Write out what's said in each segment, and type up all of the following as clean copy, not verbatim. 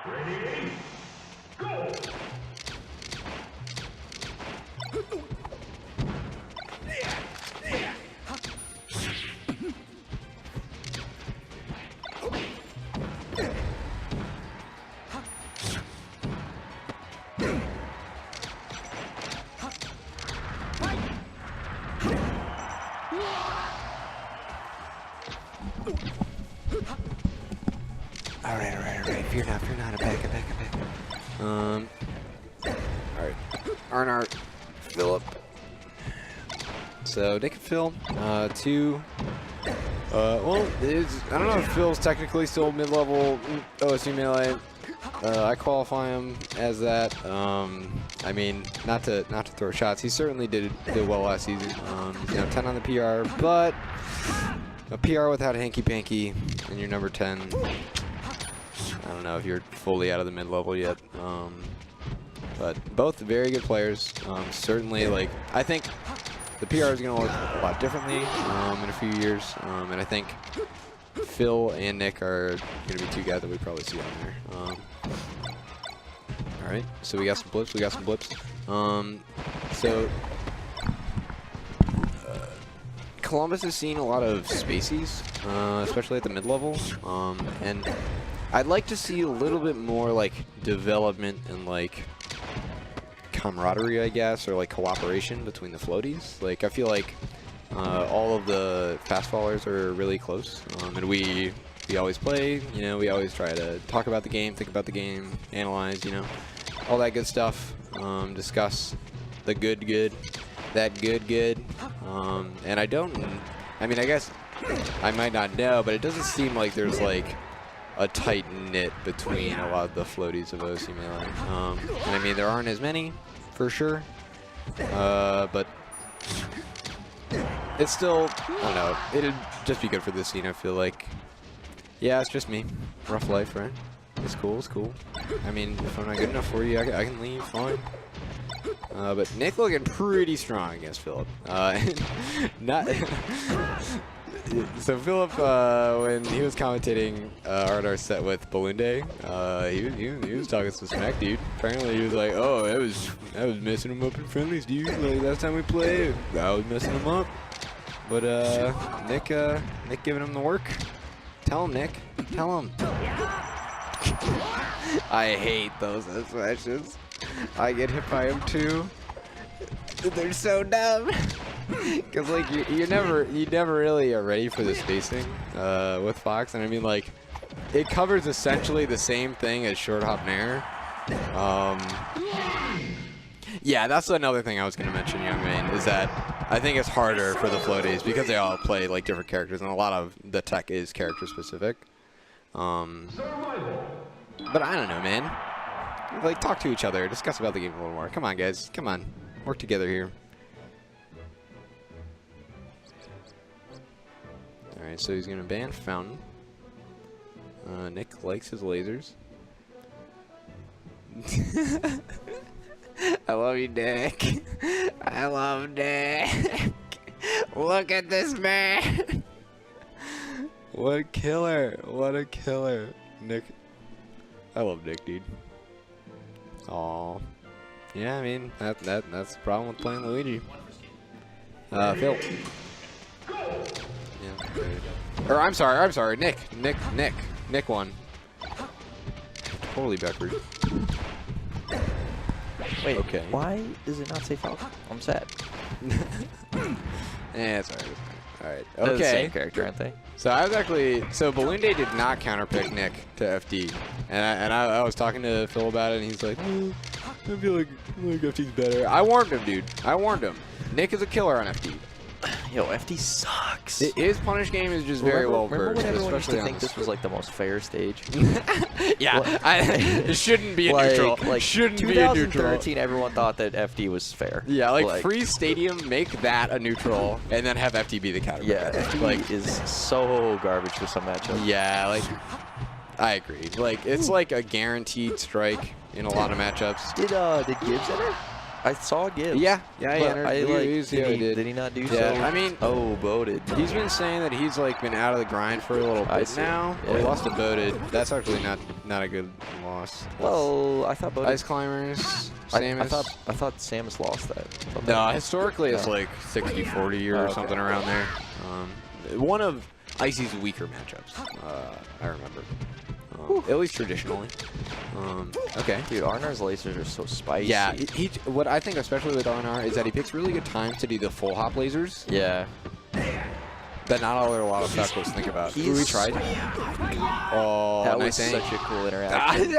Ready, go! Alright. Fear not. I'm back. Alright. Arnart, Philip. So, Nick and Phil, two. Well, I don't know if Phil's technically still mid-level OSU Melee. I qualify him as that. I mean, not to throw shots. He certainly did well last season. 10 on the PR, but a PR without Hanky Panky and you're number 10. I don't know if you're fully out of the mid-level yet. But both very good players. Certainly, like, I think the PR is going to look a lot differently in a few years. And I think Phil and Nick are going to be two guys that we probably see on there. Alright, so we got some blips. So Columbus has seen a lot of spacies, especially at the mid-level. And I'd like to see a little bit more like development and like camaraderie, I guess, or like cooperation between the floaties. Like, I feel like all of the fast fallers are really close, and we always play. We always try to talk about the game, think about the game, analyze, all that good stuff. Discuss the good, that good. And I mean, I guess I might not know, but it doesn't seem like there's like a tight knit between a lot of the floaties of OC Melee. And I mean, there aren't as many, for sure, but it's still, I don't know, it'd just be good for this scene, I feel like. Yeah, it's just me. Rough life, right? It's cool. I mean, if I'm not good enough for you, I can leave, fine. But Nick looking pretty strong against Philip. So Philip, when he was commentating our set with Balloon Day, he was talking some smack, dude. Apparently he was like, "Oh, I was messing him up in friendlies, dude. Like last time we played, I was messing him up." But Nick giving him the work. Tell him, Nick. Tell him. I hate those smashes. I get hit by them too. They're so dumb. Cause like you never really are ready for the spacing with Fox, and I mean like it covers essentially the same thing as short hop nair. Yeah, that's another thing I was gonna mention, young man, is that I think it's harder for the floaties because they all play like different characters, and a lot of the tech is character specific. But I don't know, man. Like, talk to each other, discuss about the game a little more. Come on, guys, come on, work together here. Alright, so he's going to ban Fountain. Nick likes his lasers. I love you, Nick. I love Nick. Look at this man. What a killer. What a killer. Nick. I love Nick, dude. Aw. Yeah, I mean, that's the problem with playing Luigi. Phil. Yeah. Or I'm sorry, Nick won. Totally backward. Wait, okay. Why does it not say Falco? I'm sad. It's alright. Alright. They're Okay. the same character, aren't they? So I was actually, Balloon Day did not counterpick Nick to FD, and I was talking to Phil about it, and he's like, I feel like FD's better. I warned him, dude. I warned him. Nick is a killer on FD. Yo, FD sucks. His punish game is just very well versed. Remember when everyone used to especially think this was like the most fair stage? Yeah, it shouldn't be a like, neutral. Like shouldn't be a neutral. 2013, everyone thought that FD was fair. Yeah, like free stadium, make that a neutral, and then have FD be the counter. Yeah, FD is so garbage for some matchups. Yeah, like I agree. Like it's like a guaranteed strike in a lot of matchups. Did Gibbs enter? I saw Gibbs. Yeah, he but entered. I Did he not do Yeah, so? I mean, Boded. he's been saying that he's like been out of the grind for a little bit now. Yeah. Well, he lost to Boded. That's actually not a good loss. Well, I thought Boded. Ice Climbers, Samus. I thought Samus lost that. No, historically it's like 60-40 or something around there. One of Icy's weaker matchups, I remember. At least traditionally. Okay. Dude, Arnar's lasers are so spicy. Yeah, what I think especially with Arnar is that he picks really good times to do the full hop lasers. Yeah. That not a lot of Falcos think about. We tried. Oh, that nice was aim. such a cool interaction.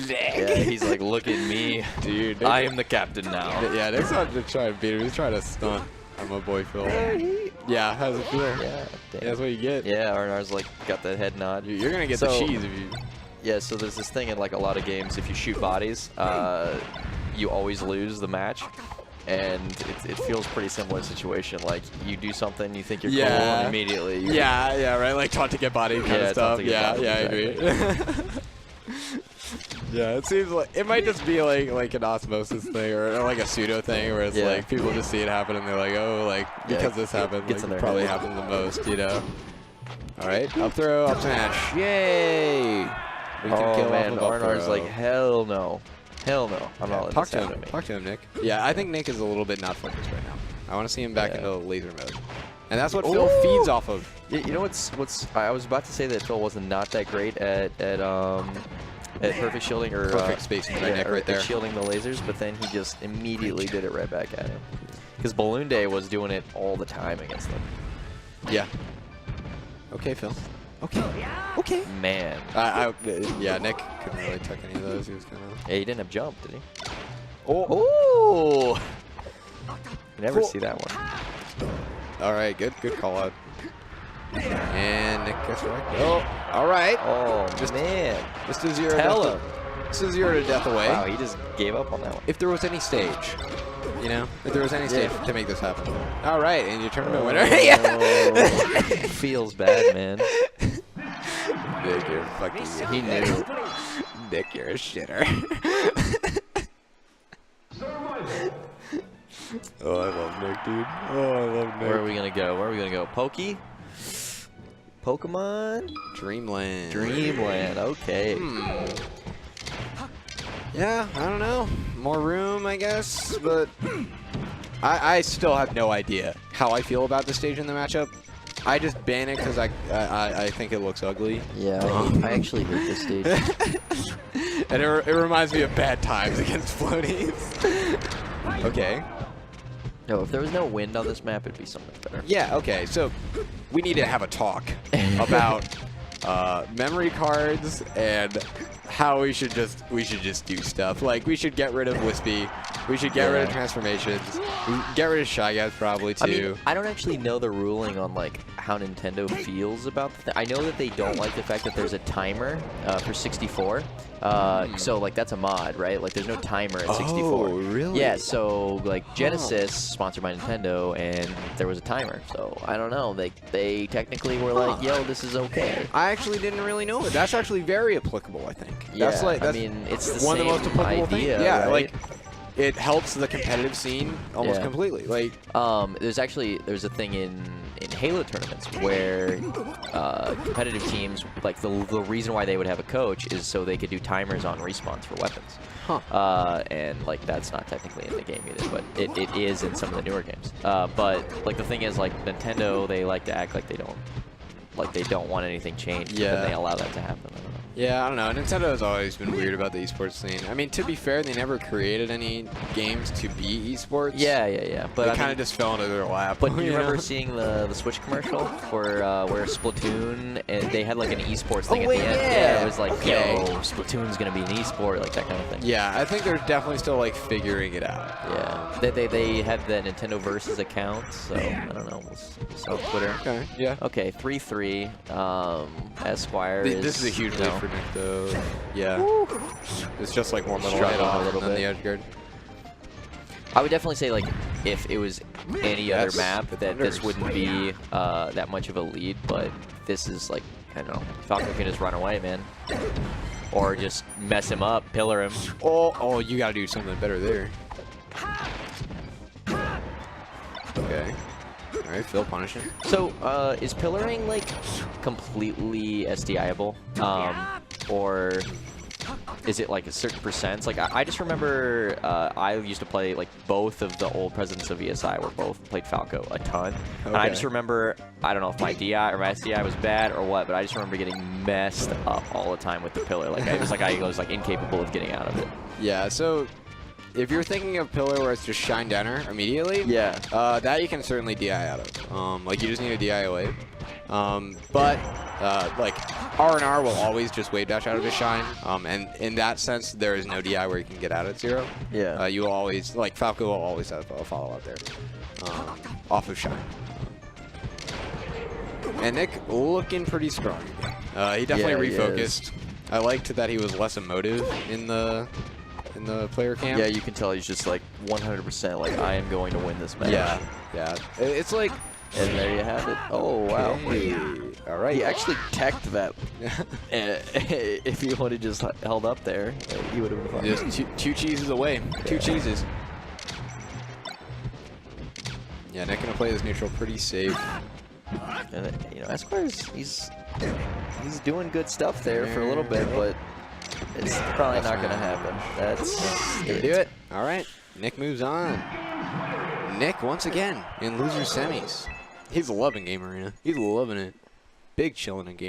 Yeah, he's like, look at me. Dude. I am the captain now. Yeah, Nick's not to try to beat him. He's trying to stunt on my boy Phil. Yeah, how's it feel? Yeah, Yeah, damn. that's what you get. Yeah, Arnar's like got that head nod. You're gonna get the cheese if you. Yeah, so there's this thing in like a lot of games. If you shoot bodies, you always lose the match, and it feels pretty similar situation. Like you do something, you think you're cool, and immediately. Yeah, right. Like taught to get body kind of stuff. Yeah, I agree. Yeah, it seems like it might just be like an osmosis thing or like a pseudo thing where it's like people just see it happen and they're like, oh, like because this happened, like, it probably happens the most, you know. All right, up throw, up smash, yay! We can kill man, off of Arnar's like, hell no, I'm not letting talk this to happen him. to me. Talk to him, Nick. Yeah, I think Nick is a little bit not focused right now. I want to see him back into laser mode, and that's what Phil feeds off of. You know what's I was about to say that Phil was not that great at perfect shielding or perfect spacing right there. Shielding the lasers, but then he just immediately did it right back at him. Because Balloon Day was doing it all the time against them. Yeah. Okay, Phil. Okay. Man. Yeah, Nick couldn't really tuck any of those. He was kind of. Yeah, he didn't have jump, did he? Oh. You never see that one. All right, good call out. And Nick gets right. Oh, all right. Oh, man. Just a 0 Tell him. Just a 0 to death away. Wow, he just gave up on that one. If there was any stage, you know, if there was any stage to make this happen. All right, and your tournament winner. Feels bad, man. Nick, you're fucking. He knew. Nick, you're a shitter. Oh, I love Nick, dude. Oh, I love Nick. Where are we gonna go? Pokey? Pokemon? Dreamland. Okay. Yeah, I don't know. More room, I guess, but I still have no idea how I feel about this stage in the matchup. I just ban it because I think it looks ugly. Yeah, I actually hate this stage. And it reminds me of bad times against floaties. Okay. No, if there was no wind on this map, it'd be so much better. Yeah, okay, so we need to have a talk about memory cards and how we should just do stuff. Like, we should get rid of Wispy. We should get rid of transformations. Get rid of Shy Guys probably too. I mean, I don't actually know the ruling on like how Nintendo feels about the thing. I know that they don't like the fact that there's a timer for 64. So like that's a mod, right? Like there's no timer at 64. Oh, really? Yeah, so like Genesis, sponsored by Nintendo, and there was a timer. So I don't know. They technically were like, yo, this is okay. I actually didn't really know it. That's actually very applicable, I think. Yeah, That's like, I mean, it's the one same of the most applicable things. idea, Yeah, right? like it helps the competitive scene almost completely. Like there's a thing in Halo tournaments where competitive teams, like the reason why they would have a coach is so they could do timers on respawns for weapons. And like that's not technically in the game either, but it is in some of the newer games. But like the thing is, like Nintendo, they like to act like they don't want anything changed, and they allow that to happen. I don't know. Yeah, I don't know. Nintendo has always been weird about the esports scene. I mean, to be fair, they never created any games to be esports. Yeah. But they kind of just fell into their lap. But do you remember seeing the Switch commercial for where Splatoon, and they had like an esports thing at the end? Yeah, it was like, yo, Splatoon's gonna be an esport, like that kind of thing. Yeah, I think they're definitely still like figuring it out. Yeah, they had the Nintendo Versus account, so I don't know. We'll sell Twitter. Okay. Yeah. Okay, 3-3. Esquire. This is a huge lead for Nick, though. Yeah. Woo. It's just like one little hit off and then the edge guard. I would definitely say, like, if it was any other map, that this wouldn't be that much of a lead, but this is, like, I don't know. Falco can just run away, man. Or just mess him up, pillar him. Oh, you gotta do something better there. Okay. All right, Phil punishing. So, is pillaring, like, completely SDI-able? Or is it, like, a certain percents? Like, I just remember I used to play, like, both of the old presidents of ESI were both played Falco a ton. Okay. And I just remember, I don't know if my DI or my SDI was bad or what, but I just remember getting messed up all the time with the pillar. Like, I was, like, incapable of getting out of it. Yeah, so if you're thinking of pillar where it's just shine downer immediately, yeah, that you can certainly DI out of. Like, you just need a DI away. But like R&R will always just wave dash out of his shine, and in that sense there is no DI where you can get out at 0. Yeah. You will always, like, Falco will always have a follow out there off of shine. And Nick looking pretty strong again. He definitely refocused. I liked that he was less emotive in the player camp. Yeah, you can tell he's just like 100% like, I am going to win this match. Yeah, yeah. It's like, and there you have it. Oh, wow. Hey. All right. He actually teched that. If he would have just held up there, he would have been fine. Just two cheeses away. Two cheeses. Yeah, Nick gonna play this neutral pretty safe. And, you know, Esquire's he's doing good stuff there for a little bit, but it's probably not gonna happen. That's gonna do it. All right. Nick moves on. Nick once again in loser semis. He's loving Game Arena. He's loving it. Big chillin' in Game